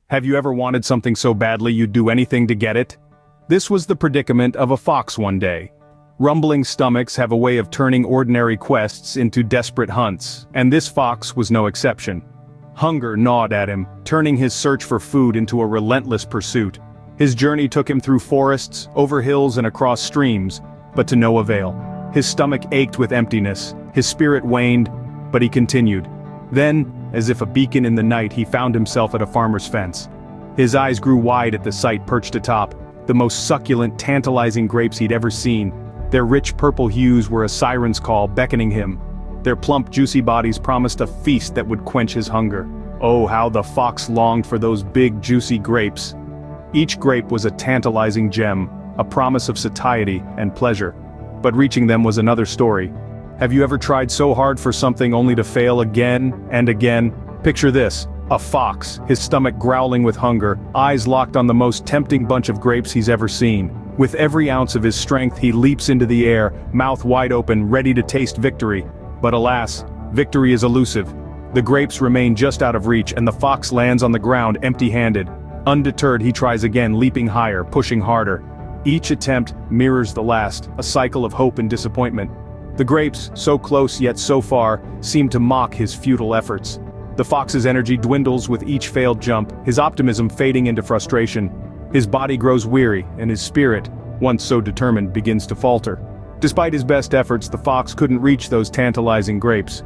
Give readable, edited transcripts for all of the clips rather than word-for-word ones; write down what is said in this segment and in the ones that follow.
Have you ever wanted something so badly you'd do anything to get it? This was the predicament of a fox one day. Rumbling stomachs have a way of turning ordinary quests into desperate hunts, and this fox was no exception. Hunger gnawed at him, turning his search for food into a relentless pursuit. His journey took him through forests, over hills and across streams, but to no avail. His stomach ached with emptiness, his spirit waned, but he continued. Then, as if a beacon in the night, he found himself at a farmer's fence. His eyes grew wide at the sight perched atop, the most succulent, tantalizing grapes he'd ever seen. Their rich purple hues were a siren's call beckoning him. Their plump, juicy bodies promised a feast that would quench his hunger. Oh, how the fox longed for those big, juicy grapes. Each grape was a tantalizing gem, a promise of satiety and pleasure. But reaching them was another story. Have you ever tried so hard for something only to fail again and again? Picture this, a fox, his stomach growling with hunger, eyes locked on the most tempting bunch of grapes he's ever seen. With every ounce of his strength he leaps into the air, mouth wide open, ready to taste victory. But alas, victory is elusive. The grapes remain just out of reach and the fox lands on the ground empty-handed. Undeterred he tries again, leaping higher, pushing harder. Each attempt mirrors the last, a cycle of hope and disappointment. The grapes, so close yet so far, seem to mock his futile efforts. The fox's energy dwindles with each failed jump, his optimism fading into frustration. His body grows weary, and his spirit, once so determined, begins to falter. Despite his best efforts, the fox couldn't reach those tantalizing grapes.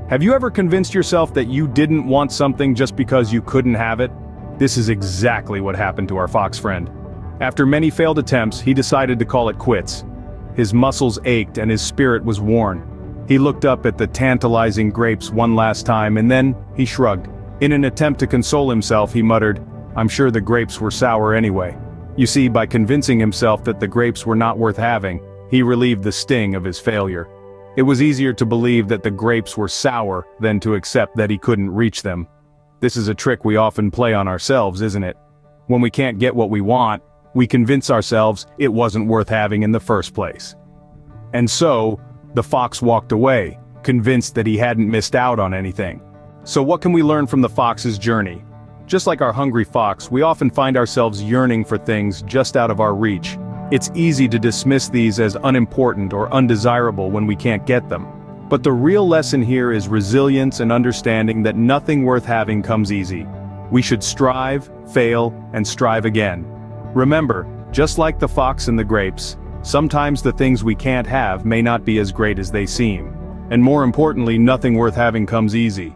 Have you ever convinced yourself that you didn't want something just because you couldn't have it? This is exactly what happened to our fox friend. After many failed attempts, he decided to call it quits. His muscles ached and his spirit was worn. He looked up at the tantalizing grapes one last time and then, he shrugged. In an attempt to console himself, he muttered, "I'm sure the grapes were sour anyway." You see, by convincing himself that the grapes were not worth having, he relieved the sting of his failure. It was easier to believe that the grapes were sour than to accept that he couldn't reach them. This is a trick we often play on ourselves, isn't it? When we can't get what we want, we convince ourselves it wasn't worth having in the first place. And so, the fox walked away, convinced that he hadn't missed out on anything. So what can we learn from the fox's journey? Just like our hungry fox, we often find ourselves yearning for things just out of our reach. It's easy to dismiss these as unimportant or undesirable when we can't get them. But the real lesson here is resilience and understanding that nothing worth having comes easy. We should strive, fail, and strive again. Remember, just like the fox and the grapes, sometimes the things we can't have may not be as great as they seem. And more importantly, nothing worth having comes easy.